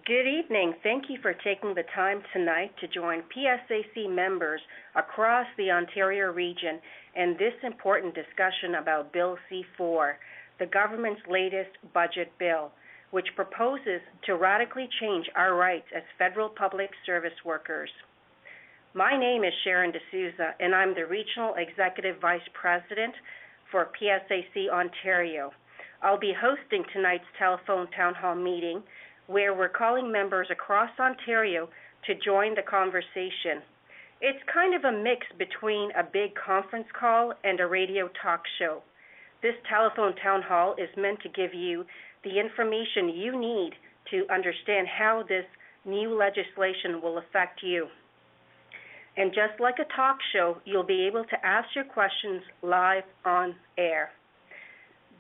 Good evening. Thank you for taking the time tonight to join PSAC members across the Ontario region in this important discussion about Bill C-4, the government's latest budget bill, which proposes to radically change our rights as federal public service workers. My name is Sharon D'Souza, and I'm the Regional Executive Vice President for PSAC Ontario. I'll be hosting tonight's telephone town hall meeting, where we're calling members across Ontario to join the conversation. It's kind of a mix between a big conference call and a radio talk show. This telephone town hall is meant to give you the information you need to understand how this new legislation will affect you. And just like a talk show, you'll be able to ask your questions live on air.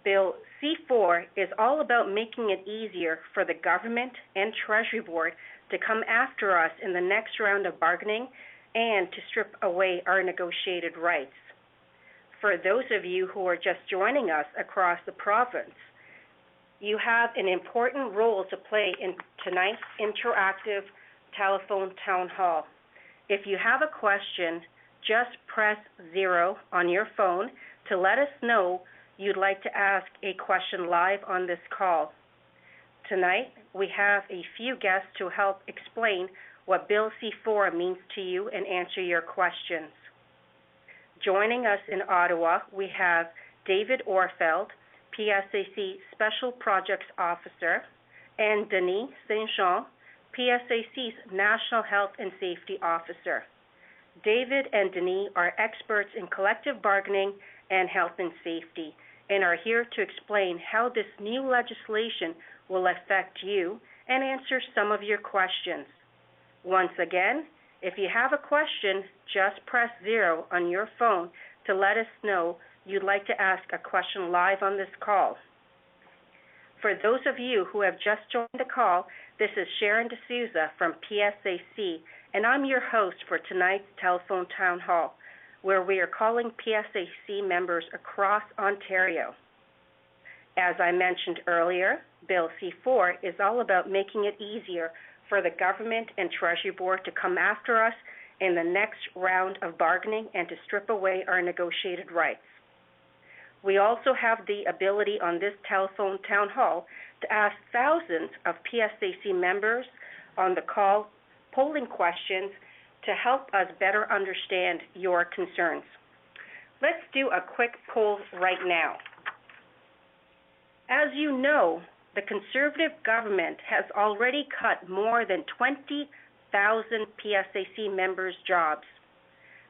Bill C-4 is all about making it easier for the government and Treasury Board to come after us in the next round of bargaining and to strip away our negotiated rights. For those of you who are just joining us across the province, you have an important role to play in tonight's interactive telephone town hall. If you have a question, just press 0 on your phone to let us know you'd like to ask a question live on this call. Tonight, we have a few guests to help explain what Bill C-4 means to you and answer your questions. Joining us in Ottawa, we have David Orfeld, PSAC Special Projects Officer, and Denis Saint-Jean, PSAC's National Health and Safety Officer. David and Denis are experts in collective bargaining and health and safety, and are here to explain how this new legislation will affect you and answer some of your questions. Once again, if you have a question, just press 0 on your phone to let us know you'd like to ask a question live on this call. For those of you who have just joined the call, this is Sharon D'Souza from PSAC, and I'm your host for tonight's telephone town hall, where we are calling PSAC members across Ontario. As I mentioned earlier, Bill C-4 is all about making it easier for the government and Treasury Board to come after us in the next round of bargaining and to strip away our negotiated rights. We also have the ability on this telephone town hall to ask thousands of PSAC members on the call polling questions to help us better understand your concerns. Let's do a quick poll right now. As you know, the Conservative government has already cut more than 20,000 PSAC members' jobs.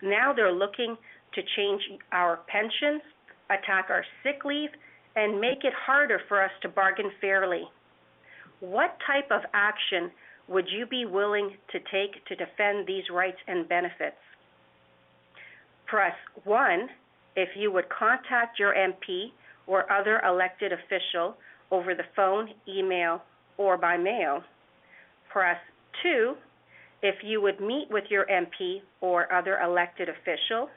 Now they're looking to change our pensions, attack our sick leave, and make it harder for us to bargain fairly. What type of action would you be willing to take to defend these rights and benefits? Press 1 if you would contact your MP or other elected official over the phone, email, or by mail. Press 2 if you would meet with your MP or other elected official.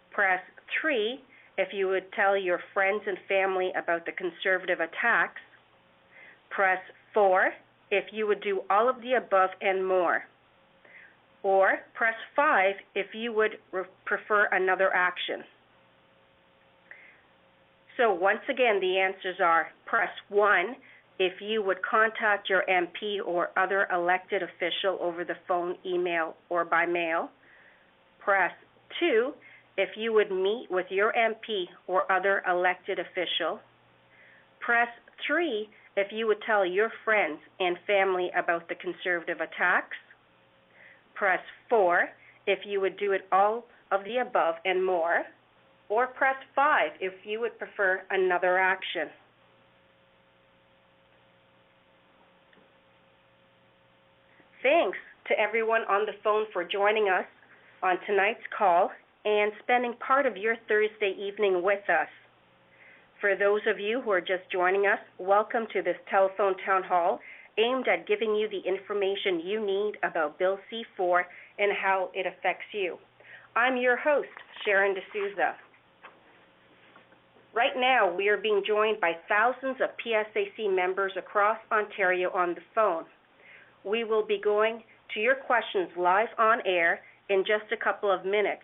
Press 3 if you would tell your friends and family about the Conservative attacks. Press 4 if you would do all of the above and more. Or press 5 if you would prefer another action. So once again, the answers are: press 1 if you would contact your MP or other elected official over the phone, email, or by mail. Press 2 if you would meet with your MP or other elected official. Press 3 if you would tell your friends and family about the Conservative attacks. Press 4 if you would do it all of the above and more. Or press 5 if you would prefer another action. Thanks to everyone on the phone for joining us on tonight's call and spending part of your Thursday evening with us. For those of you who are just joining us, welcome to this telephone town hall aimed at giving you the information you need about Bill C-4 and how it affects you. I'm your host, Sharon D'Souza. Right now, we are being joined by thousands of PSAC members across Ontario on the phone. We will be going to your questions live on air in just a couple of minutes.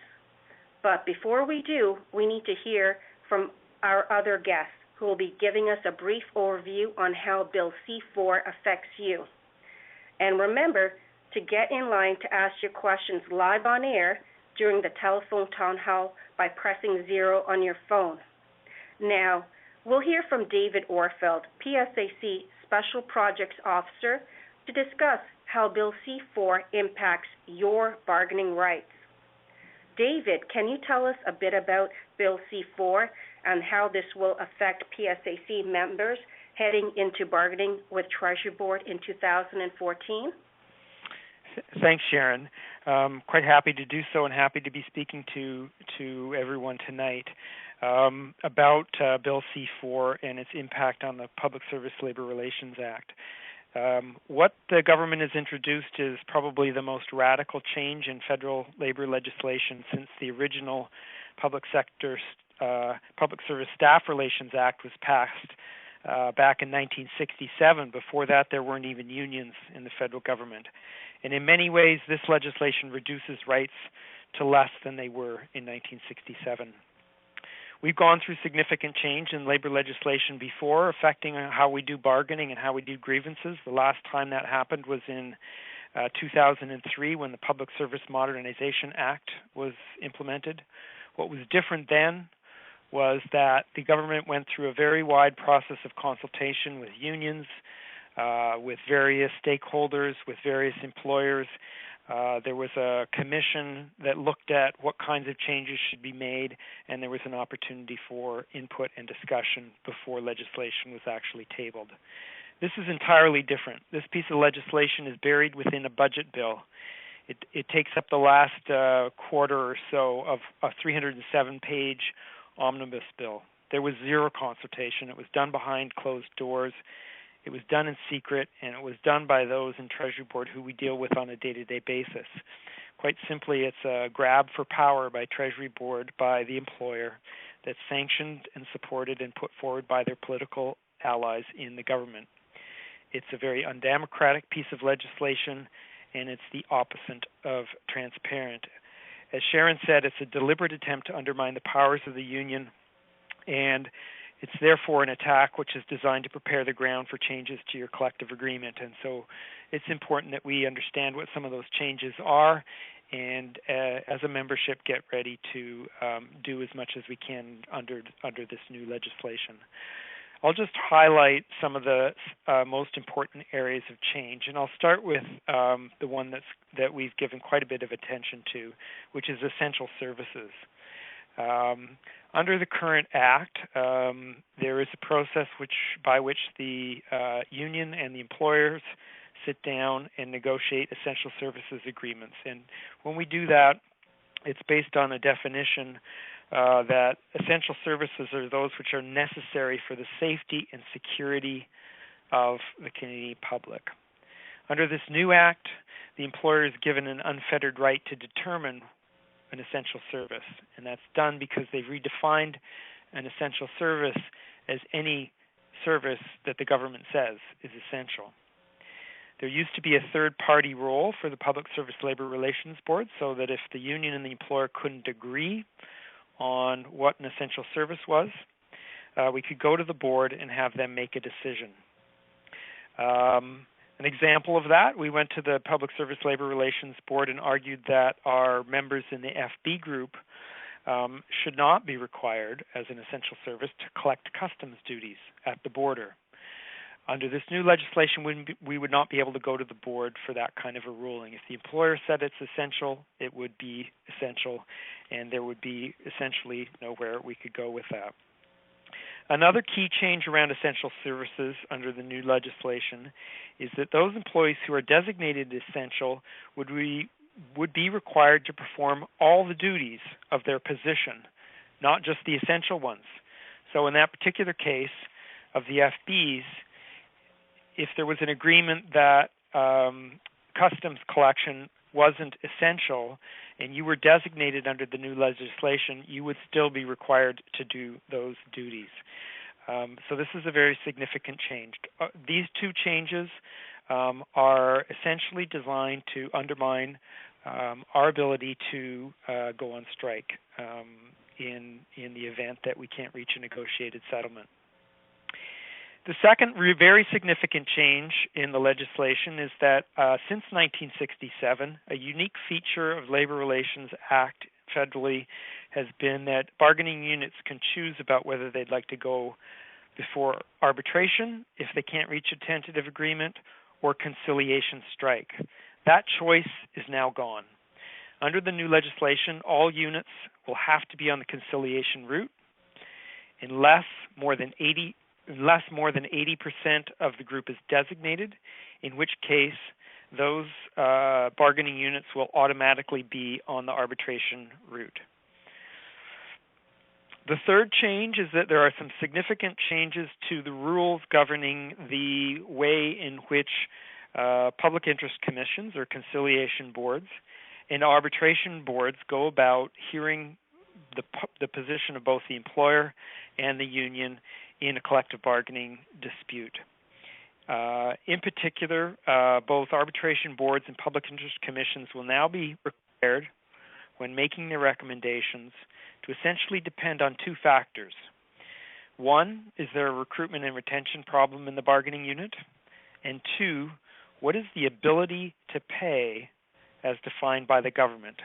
But before we do, we need to hear from our other guests who will be giving us a brief overview on how Bill C-4 affects you. And remember to get in line to ask your questions live on air during the telephone town hall by pressing 0 on your phone. Now, we'll hear from David Orfeld, PSAC Special Projects Officer, to discuss how Bill C-4 impacts your bargaining rights. David, can you tell us a bit about Bill C-4 and how this will affect PSAC members heading into bargaining with Treasury Board in 2014? Thanks, Sharon. Quite happy to do so and happy to be speaking to everyone tonight about Bill C-4 and its impact on the Public Service Labor Relations Act. What the government has introduced is probably the most radical change in federal labor legislation since the original Public Service Staff Relations Act was passed back in 1967. Before that, there weren't even unions in the federal government. And in many ways, this legislation reduces rights to less than they were in 1967. We've gone through significant change in labor legislation before, affecting how we do bargaining and how we do grievances. The last time that happened was in 2003 when the Public Service Modernization Act was implemented. What was different then was that the government went through a very wide process of consultation with unions, with various stakeholders, with various employers. There was a commission that looked at what kinds of changes should be made, and there was an opportunity for input and discussion before legislation was actually tabled. This is entirely different. This piece of legislation is buried within a budget bill. It takes up the last quarter or so of a 307-page omnibus bill. There was zero consultation. It was done behind closed doors. It was done in secret, and it was done by those in Treasury Board who we deal with on a day-to-day basis. Quite simply, it's a grab for power by Treasury Board, by the employer, that's sanctioned and supported and put forward by their political allies in the government. It's a very undemocratic piece of legislation, and it's the opposite of transparent. As Sharon said, it's a deliberate attempt to undermine the powers of the union, and it's therefore an attack which is designed to prepare the ground for changes to your collective agreement. And so it's important that we understand what some of those changes are and as a membership get ready to do as much as we can under this new legislation. I'll just highlight some of the most important areas of change, and I'll start with the one that we've given quite a bit of attention to, which is essential services. Under the current Act, there is a process by which the union and the employers sit down and negotiate essential services agreements. And when we do that, it's based on a definition that essential services are those which are necessary for the safety and security of the Canadian public. Under this new Act, the employer is given an unfettered right to determine an essential service, and that's done because they've redefined an essential service as any service that the government says is essential. There used to be a third-party role for the Public Service Labor Relations Board, so that if the union and the employer couldn't agree on what an essential service was, we could go to the board and have them make a decision. An example of that, we went to the Public Service Labor Relations Board and argued that our members in the FB group should not be required as an essential service to collect customs duties at the border. Under this new legislation, we would not be able to go to the board for that kind of a ruling. If the employer said it's essential, it would be essential, and there would be essentially nowhere we could go with that. Another key change around essential services under the new legislation is that those employees who are designated essential would be required to perform all the duties of their position, not just the essential ones. So in that particular case of the FBs, if there was an agreement that customs collection wasn't essential and you were designated under the new legislation, you would still be required to do those duties. So this is a very significant change. These two changes are essentially designed to undermine our ability to go on strike in the event that we can't reach a negotiated settlement. The second very significant change in the legislation is that since 1967, a unique feature of Labor Relations Act federally has been that bargaining units can choose about whether they'd like to go before arbitration if they can't reach a tentative agreement, or conciliation strike. That choice is now gone. Under the new legislation, all units will have to be on the conciliation route unless more than 80% of the group is designated, in which case those bargaining units will automatically be on the arbitration route. The third change is that there are some significant changes to the rules governing the way in which public interest commissions or conciliation boards and arbitration boards go about hearing the position of both the employer and the union in a collective bargaining dispute. In particular, both arbitration boards and public interest commissions will now be required, when making their recommendations, to essentially depend on two factors. One, is there a recruitment and retention problem in the bargaining unit? And two, what is the ability to pay as defined by the government?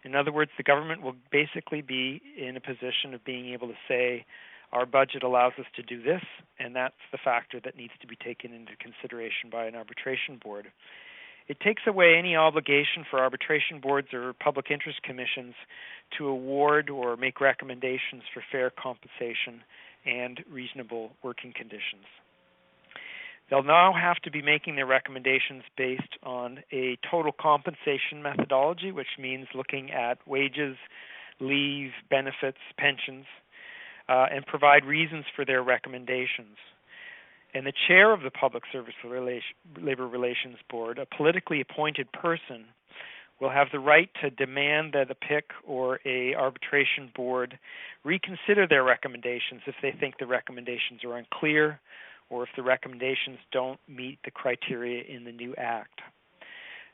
In other words, the government will basically be in a position of being able to say, our budget allows us to do this, and that's the factor that needs to be taken into consideration by an arbitration board. It takes away any obligation for arbitration boards or public interest commissions to award or make recommendations for fair compensation and reasonable working conditions. They'll now have to be making their recommendations based on a total compensation methodology, which means looking at wages, leave, benefits, pensions, and provide reasons for their recommendations. And the chair of the Public Service Labor Relations Board, a politically appointed person, will have the right to demand that a PIC or a arbitration board reconsider their recommendations if they think the recommendations are unclear or if the recommendations don't meet the criteria in the new act.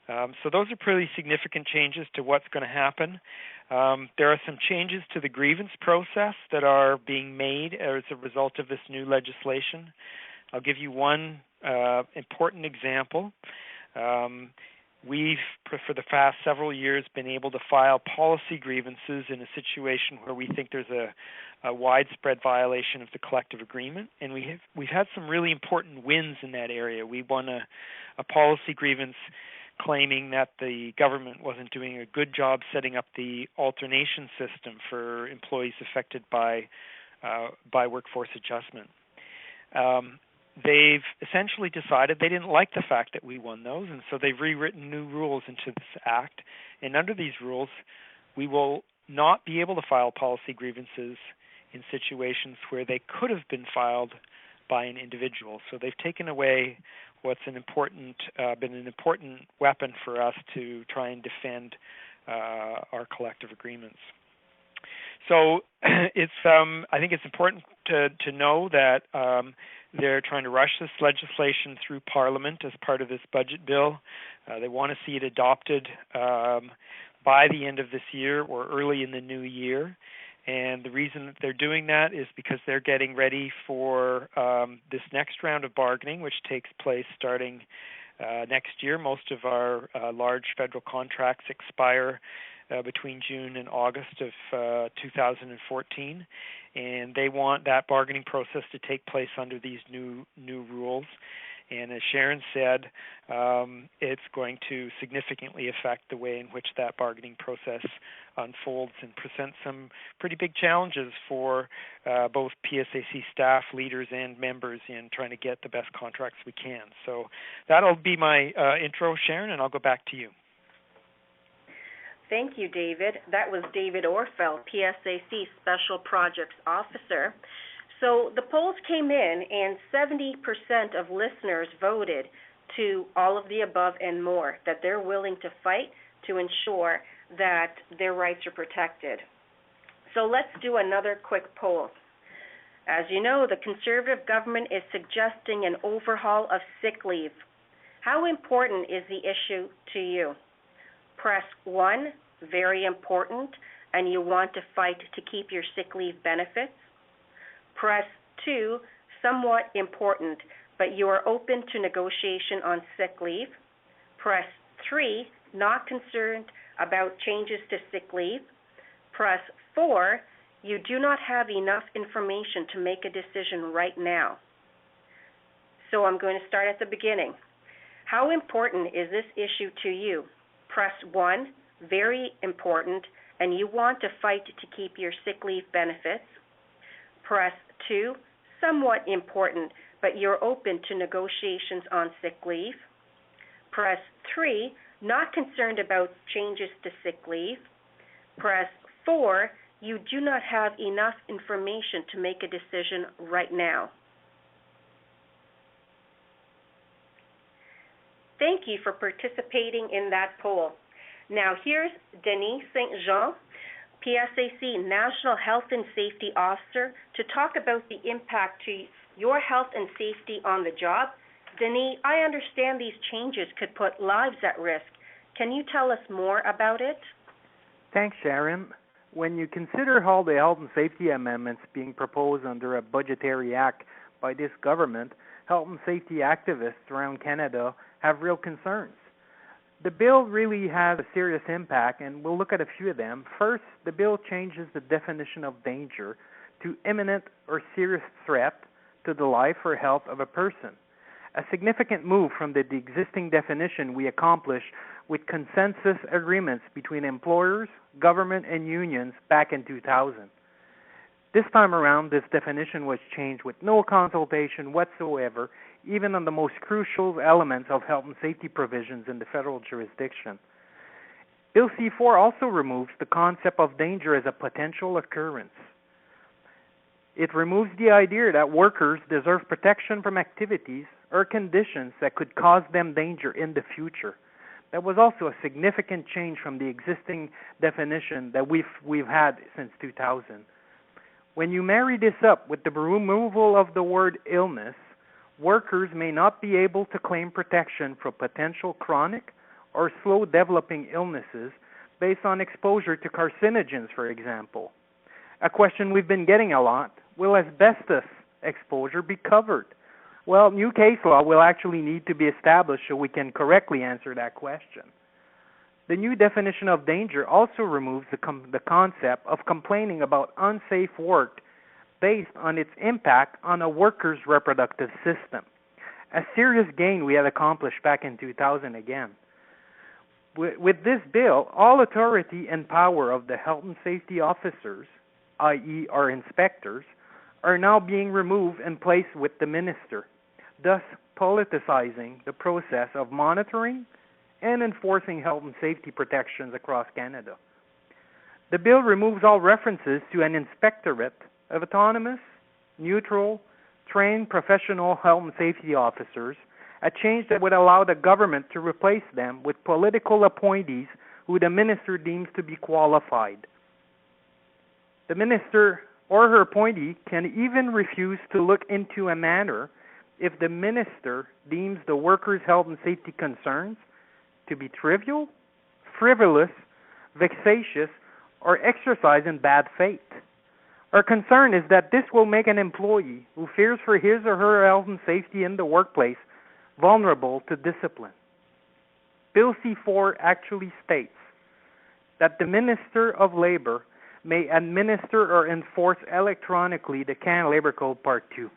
So those are pretty significant changes to what's going to happen. There are some changes to the grievance process that are being made as a result of this new legislation. I'll give you one important example. We've, for the past several years, been able to file policy grievances in a situation where we think there's a widespread violation of the collective agreement, and we've had some really important wins in that area. We won a policy grievance claiming that the government wasn't doing a good job setting up the alternation system for employees affected by workforce adjustment. They've essentially decided they didn't like the fact that we won those, and so they've rewritten new rules into this act. And under these rules, we will not be able to file policy grievances in situations where they could have been filed by an individual. So they've taken away what's been an important weapon for us to try and defend our collective agreements. So I think it's important to know that they're trying to rush this legislation through Parliament as part of this budget bill. They want to see it adopted by the end of this year or early in the new year. And the reason that they're doing that is because they're getting ready for this next round of bargaining, which takes place starting next year. Most of our large federal contracts expire between June and August of 2014, and they want that bargaining process to take place under these new rules. And as Sharon said, it's going to significantly affect the way in which that bargaining process unfolds and presents some pretty big challenges for both PSAC staff, leaders, and members in trying to get the best contracts we can. So that'll be my intro, Sharon, and I'll go back to you. Thank you, David. That was David Orfeld, PSAC Special Projects Officer. So the polls came in, and 70% of listeners voted to all of the above and more, that they're willing to fight to ensure that their rights are protected. So let's do another quick poll. As you know, the Conservative government is suggesting an overhaul of sick leave. How important is the issue to you? Press 1, very important, and you want to fight to keep your sick leave benefits. Press 2, somewhat important, but you are open to negotiation on sick leave. Press 3, not concerned about changes to sick leave. Press 4, you do not have enough information to make a decision right now. So I'm going to start at the beginning. How important is this issue to you? Press 1, very important, and you want to fight to keep your sick leave benefits. Press 2, somewhat important, but you're open to negotiations on sick leave. Press 3, not concerned about changes to sick leave. Press 4, you do not have enough information to make a decision right now. Thank you for participating in that poll. Now here's Denis St. Jean, PSAC National Health and Safety Officer, to talk about the impact to your health and safety on the job. Denis, I understand these changes could put lives at risk. Can you tell us more about it? Thanks, Sharon. When you consider all the health and safety amendments being proposed under a budgetary act by this government, health and safety activists around Canada have real concerns. The bill really has a serious impact, and we'll look at a few of them. First, the bill changes the definition of danger to imminent or serious threat to the life or health of a person, a significant move from the existing definition we accomplished with consensus agreements between employers, government, and unions back in 2000. This time around, this definition was changed with no consultation whatsoever, even on the most crucial elements of health and safety provisions in the federal jurisdiction. Bill C-4 also removes the concept of danger as a potential occurrence. It removes the idea that workers deserve protection from activities or conditions that could cause them danger in the future. That was also a significant change from the existing definition that we've had since 2000. When you marry this up with the removal of the word illness, workers may not be able to claim protection for potential chronic or slow-developing illnesses based on exposure to carcinogens, for example. A question we've been getting a lot: will asbestos exposure be covered? Well, new case law will actually need to be established so we can correctly answer that question. The new definition of danger also removes the concept of complaining about unsafe work based on its impact on a worker's reproductive system, a serious gain we had accomplished back in 2000 again. With this bill, all authority and power of the health and safety officers, i.e. our inspectors, are now being removed and placed with the minister, thus politicizing the process of monitoring and enforcing health and safety protections across Canada. The bill removes all references to an inspectorate of autonomous, neutral, trained professional health and safety officers, a change that would allow the government to replace them with political appointees who the minister deems to be qualified. The minister or her appointee can even refuse to look into a matter if the minister deems the workers' health and safety concerns to be trivial, frivolous, vexatious, or exercised in bad faith. Our concern is that this will make an employee who fears for his or her health and safety in the workplace vulnerable to discipline. Bill C-4 actually states that the Minister of Labor may administer or enforce electronically the Canada Labor Code Part 2.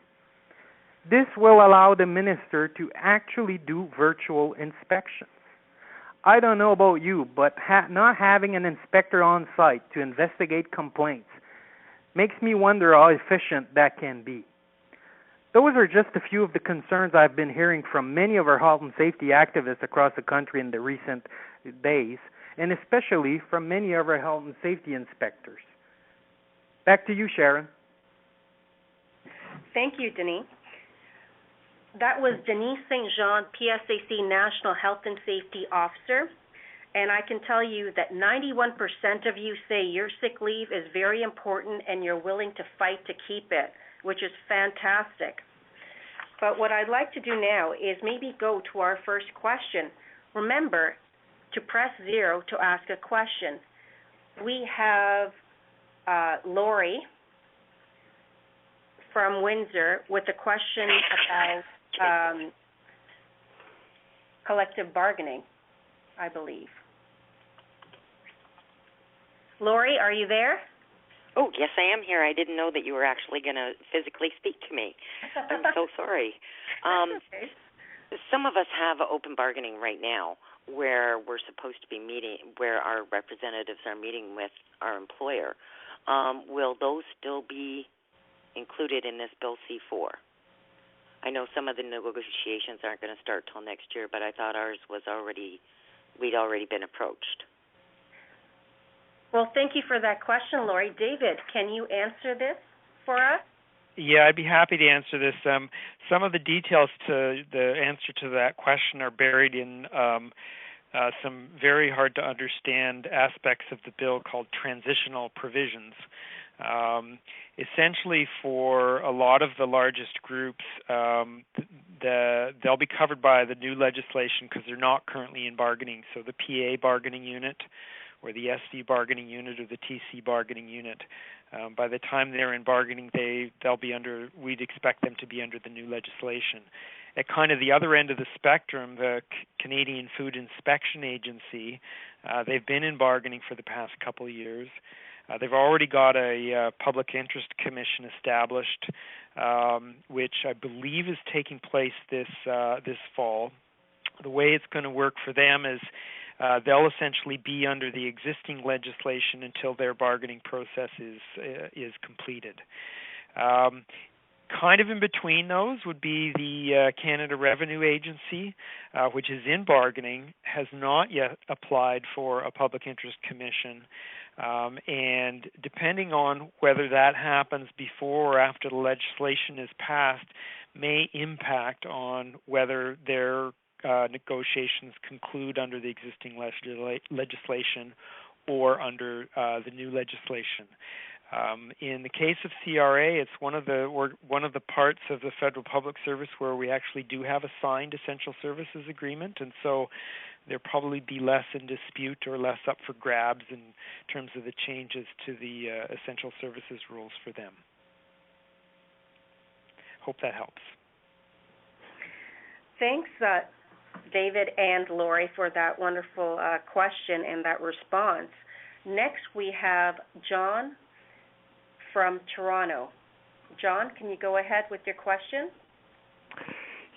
This will allow the minister to actually do virtual inspections. I don't know about you, but not having an inspector on site to investigate complaints makes me wonder how efficient that can be. Those are just a few of the concerns I've been hearing from many of our health and safety activists across the country in the recent days, and especially from many of our health and safety inspectors. Back to you, Sharon. Thank you, Denis. That was Denis St. Jean, PSAC National Health and Safety Officer, and I can tell you that 91% of you say your sick leave is very important and you're willing to fight to keep it, which is fantastic. But what I'd like to do now is maybe go to our first question. Remember to press 0 to ask a question. We have Lori from Windsor with a question about collective bargaining, I believe. Lori, are you there? Oh, yes, I am here. I didn't know that you were actually going to physically speak to me. I'm so sorry. Okay. Some of us have open bargaining right now where we're supposed to be meeting, where our representatives are meeting with our employer. Will those still be included in this Bill C-4? I know some of the negotiations aren't going to start till next year, but I thought ours was we'd already been approached. Well, thank you for that question, Lori. David, can you answer this for us? Yeah, I'd be happy to answer this. Some of the details to the answer to that question are buried in some very hard to understand aspects of the bill called transitional provisions. Essentially, for a lot of the largest groups, they'll be covered by the new legislation because they're not currently in bargaining. So the PA bargaining unit, or the SV bargaining unit, or the TC bargaining unit. By the time they're in bargaining, they'll be under. We'd expect them to be under the new legislation. At kind of the other end of the spectrum, the Canadian Food Inspection Agency, they've been in bargaining for the past couple of years. They've already got a public interest commission established, which I believe is taking place this fall. The way it's going to work for them is they'll essentially be under the existing legislation until their bargaining process is completed. Kind of in between those would be the Canada Revenue Agency, which is in bargaining, has not yet applied for a public interest commission, and depending on whether that happens before or after the legislation is passed may impact on whether their negotiations conclude under the existing legislation or under the new legislation. In the case of CRA, it's one of the parts of the Federal Public Service where we actually do have a signed essential services agreement, and so there'll probably be less in dispute or less up for grabs in terms of the changes to the essential services rules for them. Hope that helps. Thanks, David and Lori, for that wonderful question and that response. Next, we have John from Toronto. John, can you go ahead with your question?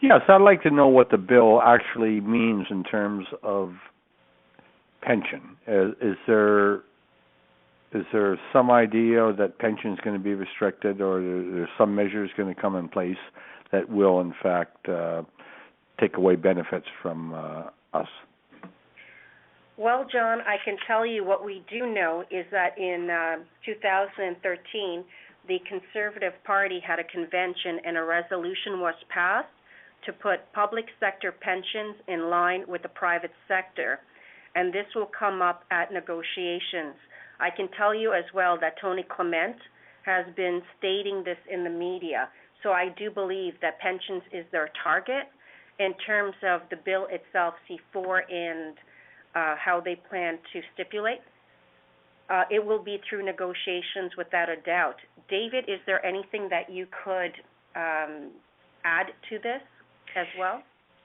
Yes, I'd like to know what the bill actually means in terms of pension. Is there some idea that pension is going to be restricted, or there's some measures going to come in place that will, in fact, take away benefits from us? Well, John, I can tell you what we do know is that in 2013, the Conservative Party had a convention and a resolution was passed to put public sector pensions in line with the private sector, and this will come up at negotiations. I can tell you as well that Tony Clement has been stating this in the media, so I do believe that pensions is their target. In terms of the bill itself, C4, and how they plan to stipulate, it will be through negotiations without a doubt. David, is there anything that you could add to this as well?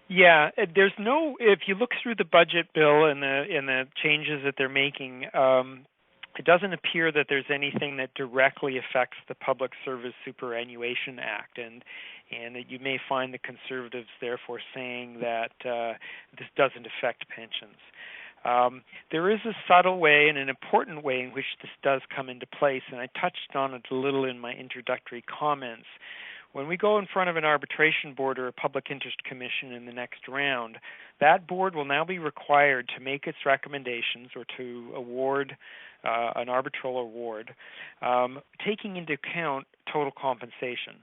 Yeah, there's no. If you look through the budget bill and the changes that they're making, it doesn't appear that there's anything that directly affects the Public Service Superannuation Act, and that you may find the Conservatives therefore saying that this doesn't affect pensions. There is a subtle way and an important way in which this does come into place, and I touched on it a little in my introductory comments. When we go in front of an arbitration board or a public interest commission in the next round, that board will now be required to make its recommendations or to award an arbitral award, taking into account total compensation.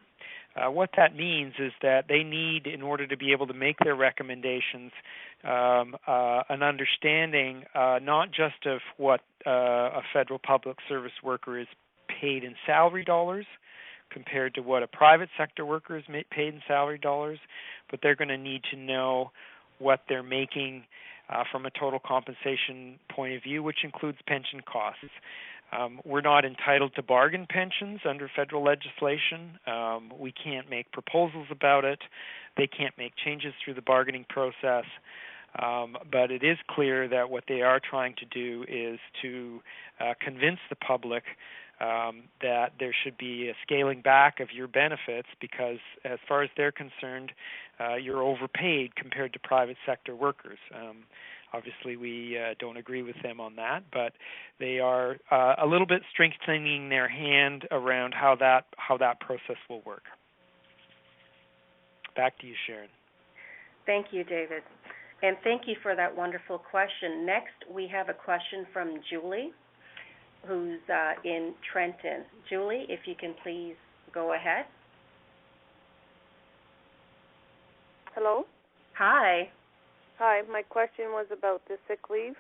What that means is that they need, in order to be able to make their recommendations, an understanding not just of what a federal public service worker is paid in salary dollars, compared to what a private sector worker is paid in salary dollars, but they're going to need to know what they're making from a total compensation point of view, which includes pension costs. We're not entitled to bargain pensions under federal legislation. We can't make proposals about it. They can't make changes through the bargaining process. But it is clear that what they are trying to do is to convince the public that there should be a scaling back of your benefits because, as far as they're concerned, you're overpaid compared to private sector workers. Obviously, we don't agree with them on that, but they are a little bit strengthening their hand around how that process will work. Back to you, Sharon. Thank you, David. And thank you for that wonderful question. Next, we have a question from Julie, who's in Trenton. Julie, if you can please go ahead. Hello? Hi. Hi, my question was about the sick leave.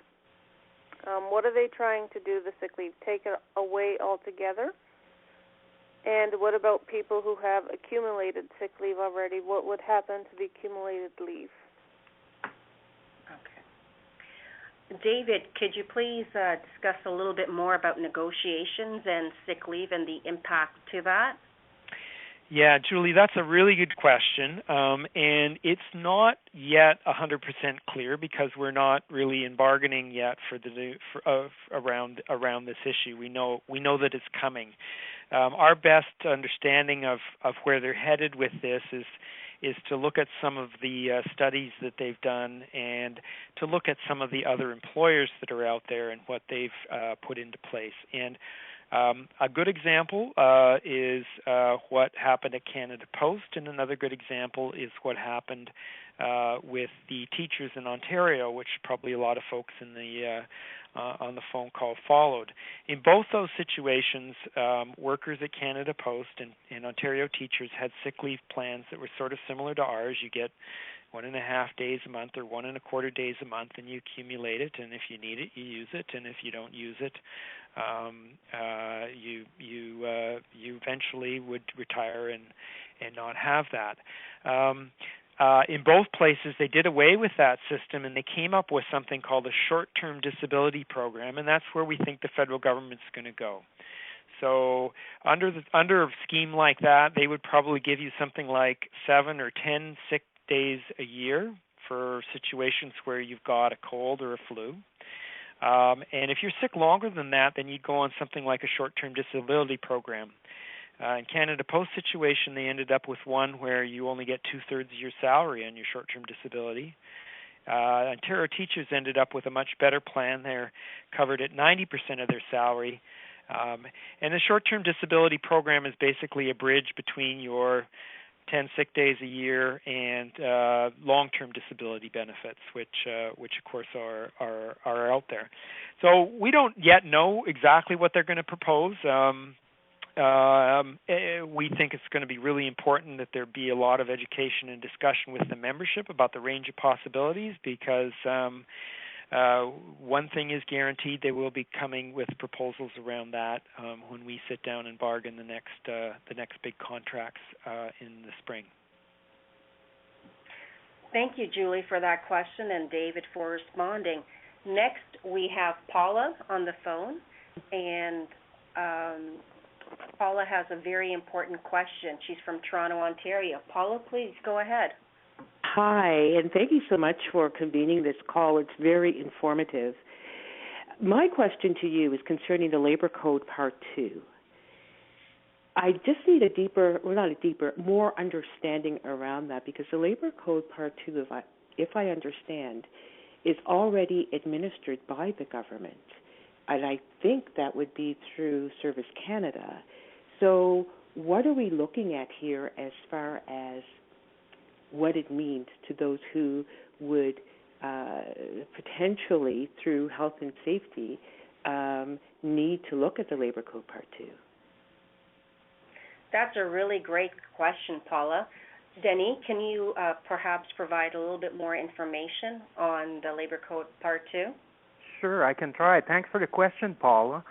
What are they trying to do, the sick leave? Take it away altogether? And what about people who have accumulated sick leave already? What would happen to the accumulated leave? Okay. David, could you please discuss a little bit more about negotiations and sick leave and the impact to that? Yeah, Julie, that's a really good question, and it's not yet 100% clear because we're not really in bargaining yet around this issue. We know that it's coming. Our best understanding of where they're headed with this is to look at some of the studies that they've done and to look at some of the other employers that are out there and what they've put into place. And a good example is what happened at Canada Post, and another good example is what happened with the teachers in Ontario, which probably a lot of folks in the on the phone call followed. In both those situations, workers at Canada Post and Ontario teachers had sick leave plans that were sort of similar to ours. You get 1.5 days a month or 1.25 days a month, and you accumulate it, and if you need it, you use it, and if you don't use it, you eventually would retire and not have that. In both places, they did away with that system, and they came up with something called a short-term disability program, and that's where we think the federal government's going to go. So under a scheme like that, they would probably give you something like 7 or 10 sick days a year for situations where you've got a cold or a flu. And if you're sick longer than that, then you'd go on something like a short-term disability program. In Canada Post situation, they ended up with one where you only get 2/3 of your salary on your short-term disability. Ontario teachers ended up with a much better plan. They're covered at 90% of their salary. And the short-term disability program is basically a bridge between your 10 sick days a year and long-term disability benefits, which of course are out there. So we don't yet know exactly what they're going to propose. We think it's going to be really important that there be a lot of education and discussion with the membership about the range of possibilities, because one thing is guaranteed: they will be coming with proposals around that when we sit down and bargain the next big contracts in the spring. Thank you, Julie, for that question, and David for responding. Next, we have Paula on the phone, and Paula has a very important question. She's from Toronto, Ontario. Paula, please go ahead. Hi, and thank you so much for convening this call. It's very informative. My question to you is concerning the Labor Code Part 2. I just need more understanding around that, because the Labor Code Part 2, if I understand, is already administered by the government. And I think that would be through Service Canada. So what are we looking at here as far as what it means to those who would potentially, through health and safety, need to look at the Labor Code Part 2? That's a really great question, Paula. Denny, can you perhaps provide a little bit more information on the Labor Code Part 2? Sure, I can try. Thanks for the question, Paula.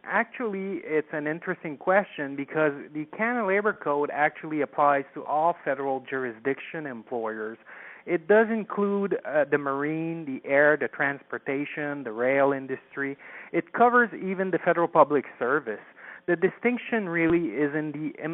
Actually, it's an interesting question because the Canada Labor Code actually applies to all federal jurisdiction employers. It does include the marine, the air, the transportation, the rail industry. It covers even the federal public service. The distinction really is in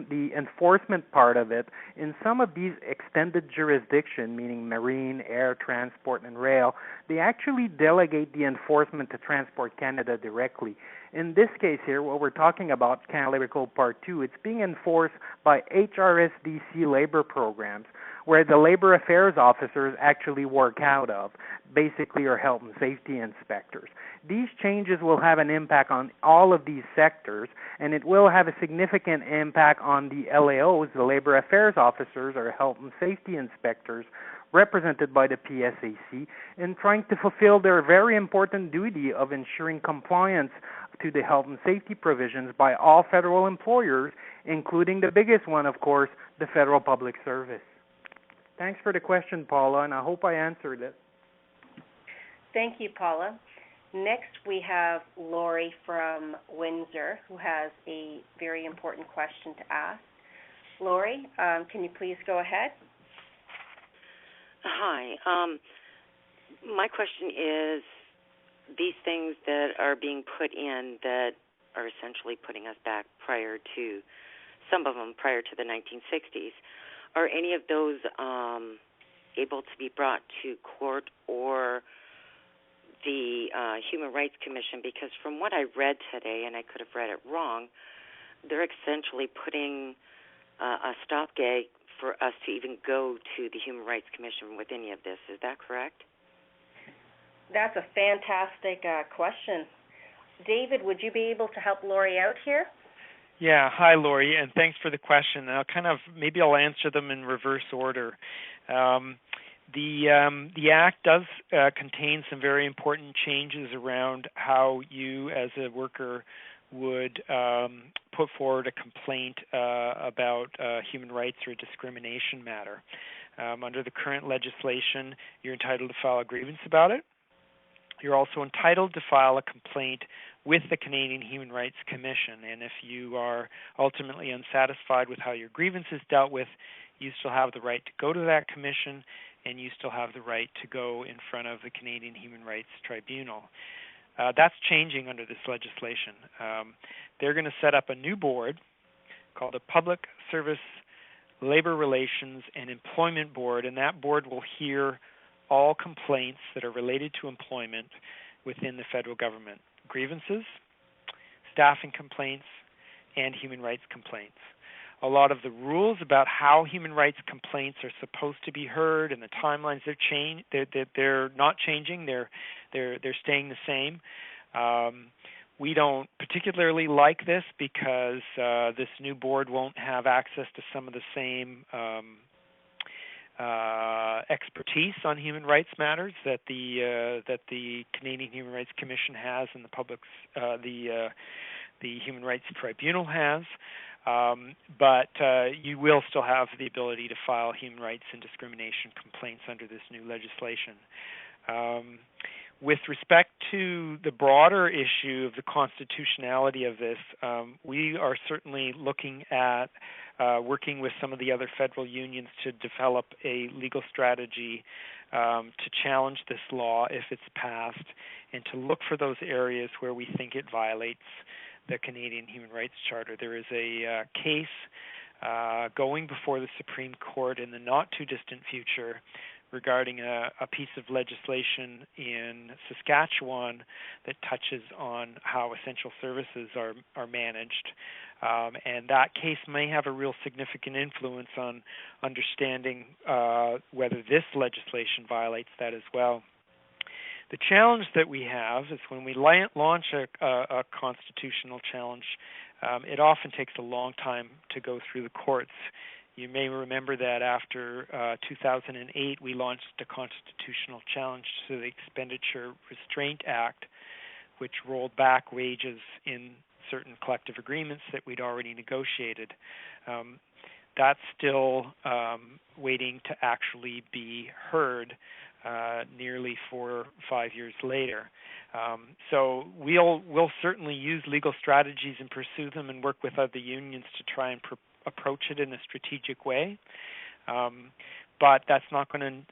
the enforcement part of it. In some of these extended jurisdiction, meaning marine, air, transport, and rail, they actually delegate the enforcement to Transport Canada directly. In this case here, what we're talking about, Canada Labor Code Part 2, it's being enforced by HRSDC labor programs, where the labor affairs officers actually work out of, basically are health and safety inspectors. These changes will have an impact on all of these sectors, and it will have a significant impact on the LAOs, the labor affairs officers or health and safety inspectors, represented by the PSAC, in trying to fulfill their very important duty of ensuring compliance to the health and safety provisions by all federal employers, including the biggest one, of course, the federal public service. Thanks for the question, Paula, and I hope I answered it. Thank you, Paula. Next, we have Lori from Windsor, who has a very important question to ask. Lori, can you please go ahead? Hi. My question is, these things that are being put in that are essentially putting us back prior to, some of them prior to the 1960s, are any of those able to be brought to court or the Human Rights Commission? Because from what I read today, and I could have read it wrong, they're essentially putting a stopgap for us to even go to the Human Rights Commission with any of this. Is that correct? That's a fantastic question. David, would you be able to help Lori out here? Yeah, hi Lori, and thanks for the question. Maybe I'll answer them in reverse order. The Act does contain some very important changes around how you, as a worker, would put forward a complaint about human rights or discrimination matter. Under the current legislation, you're entitled to file a grievance about it. You're also entitled to file a complaint with the Canadian Human Rights Commission, and if you are ultimately unsatisfied with how your grievance is dealt with, you still have the right to go to that commission, and you still have the right to go in front of the Canadian Human Rights Tribunal. That's changing under this legislation. They're going to set up a new board called the Public Service, Labor Relations, and Employment Board, and that board will hear all complaints that are related to employment within the federal government: grievances, staffing complaints, and human rights complaints. A lot of the rules about how human rights complaints are supposed to be heard and the timelines they're not changing. They're staying the same. We don't particularly like this because this new board won't have access to some of the same expertise on human rights matters that the Canadian Human Rights Commission has and the Human Rights Tribunal has. But you will still have the ability to file human rights and discrimination complaints under this new legislation. With respect to the broader issue of the constitutionality of this, we are certainly looking at working with some of the other federal unions to develop a legal strategy to challenge this law if it's passed, and to look for those areas where we think it violates the Canadian Human Rights Charter. There is a case going before the Supreme Court in the not-too-distant future regarding a piece of legislation in Saskatchewan that touches on how essential services are managed. And that case may have a real significant influence on understanding whether this legislation violates that as well. The challenge that we have is when we launch a constitutional challenge, it often takes a long time to go through the courts. You may remember that after 2008, we launched a constitutional challenge to the Expenditure Restraint Act, which rolled back wages in certain collective agreements that we'd already negotiated. That's still waiting to actually be heard. nearly 4 or 5 years later. So we'll certainly use legal strategies and pursue them and work with other unions to try and approach it in a strategic way. But that's not going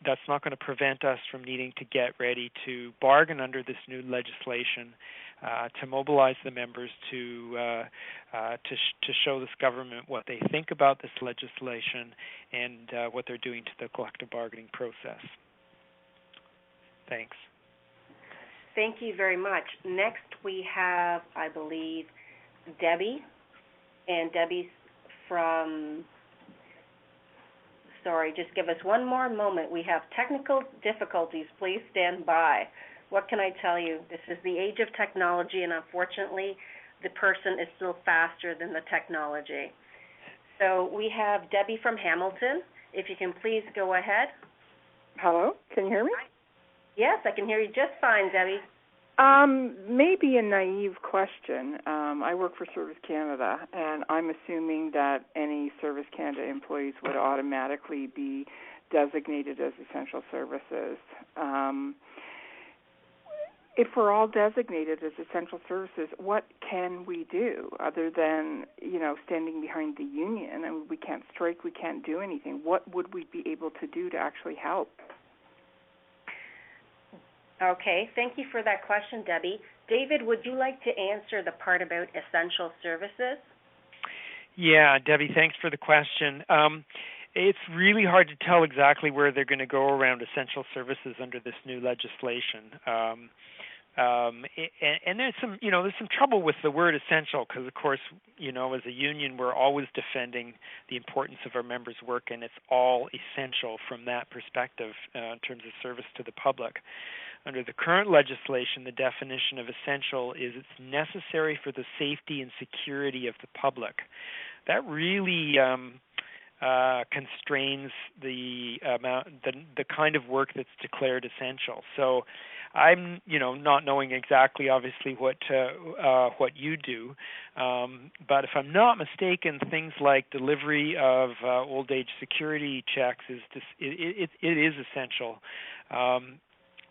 to prevent us from needing to get ready to bargain under this new legislation, to mobilize the members to show this government what they think about this legislation and what they're doing to the collective bargaining process. Thanks. Thank you very much. Next we have, I believe, Debbie, and Debbie's from... Sorry, just give us one more moment. We have technical difficulties. Please stand by. What can I tell you? This is the age of technology, and unfortunately, the person is still faster than the technology. So we have Debbie from Hamilton. If you can please go ahead. Hello, can you hear me? Yes, I can hear you just fine, Debbie. Maybe a naive question. I work for Service Canada, and I'm assuming that any Service Canada employees would automatically be designated as essential services. If we're all designated as essential services, what can we do other than, standing behind the union? And we can't strike, we can't do anything. What would we be able to do to actually help? Okay, thank you for that question, Debbie. David, would you like to answer the part about essential services? Yeah, Debbie, thanks for the question. It's really hard to tell exactly where they're going to go around essential services under this new legislation. And there's some trouble with the word essential because, of course, as a union, we're always defending the importance of our members' work, and it's all essential from that perspective in terms of service to the public. Under the current legislation, the definition of essential is it's necessary for the safety and security of the public. That really constrains the kind of work that's declared essential. So I'm, not knowing exactly, obviously, what you do, but if I'm not mistaken, things like delivery of old age security checks it is essential.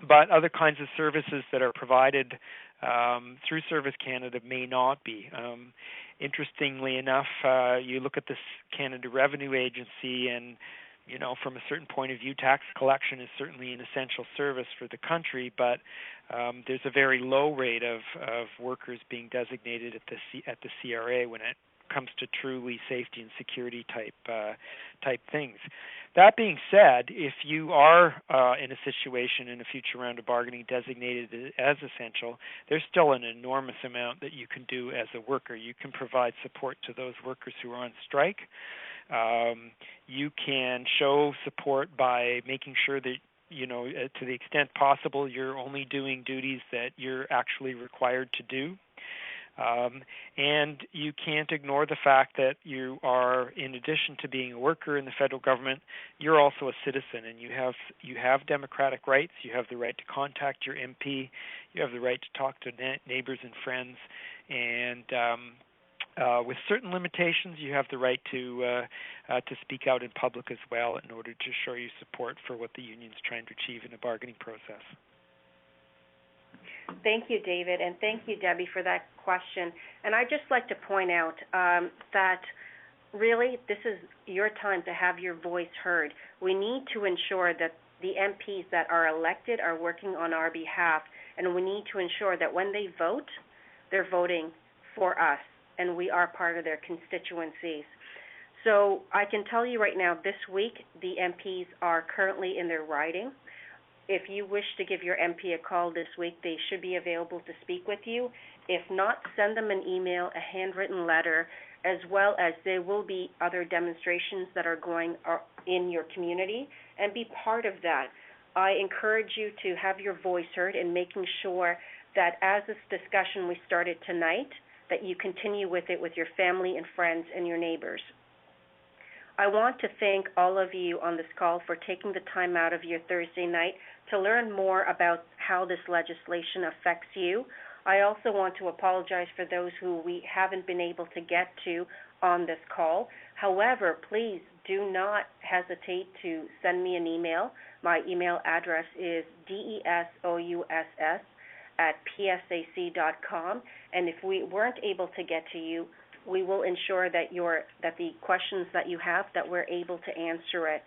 But other kinds of services that are provided through Service Canada may not be. Interestingly enough, you look at this Canada Revenue Agency and, from a certain point of view, tax collection is certainly an essential service for the country, but there's a very low rate of workers being designated at the CRA when it comes to truly safety and security type things. That being said, if you are in a situation in a future round of bargaining designated as essential, there's still an enormous amount that you can do as a worker. You can provide support to those workers who are on strike. You can show support by making sure that, to the extent possible, you're only doing duties that you're actually required to do. And you can't ignore the fact that you are, in addition to being a worker in the federal government, you're also a citizen, and you have democratic rights. You have the right to contact your MP. You have the right to talk to neighbors and friends, and with certain limitations, you have the right to speak out in public as well in order to show your support for what the union's trying to achieve in a bargaining process. Thank you, David, and thank you, Debbie, for that question. And I'd just like to point out that really this is your time to have your voice heard. We need to ensure that the MPs that are elected are working on our behalf, and we need to ensure that when they vote, they're voting for us, and we are part of their constituencies. So I can tell you right now, this week, the MPs are currently in their riding. If you wish to give your MP a call this week, they should be available to speak with you. If not, send them an email, a handwritten letter, as well as there will be other demonstrations that are going in your community, and be part of that. I encourage you to have your voice heard in making sure that as this discussion we started tonight, that you continue with it with your family and friends and your neighbors. I want to thank all of you on this call for taking the time out of your Thursday night to learn more about how this legislation affects you. I also want to apologize for those who we haven't been able to get to on this call. However, please do not hesitate to send me an email. My email address is desouss@psac.com, and if we weren't able to get to you, we will ensure that the questions that you have, that we're able to answer it.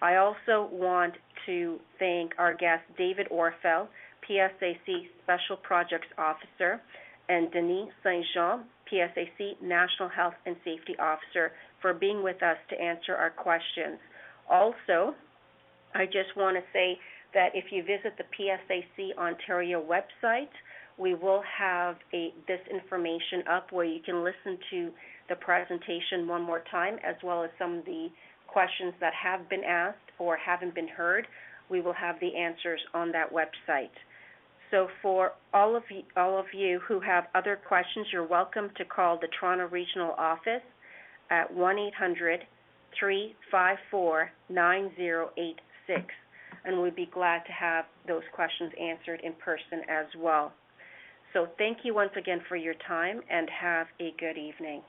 I also want to thank our guest, David Orfel, PSAC Special Projects Officer, and Denis Saint-Jean, PSAC National Health and Safety Officer, for being with us to answer our questions. Also, I just want to say that if you visit the PSAC Ontario website, we will have this information up where you can listen to the presentation one more time, as well as some of the questions that have been asked or haven't been heard. We will have the answers on that website. So for all of you who have other questions, you're welcome to call the Toronto Regional Office at 1-800-354-9086, and we'd be glad to have those questions answered in person as well. So thank you once again for your time, and have a good evening.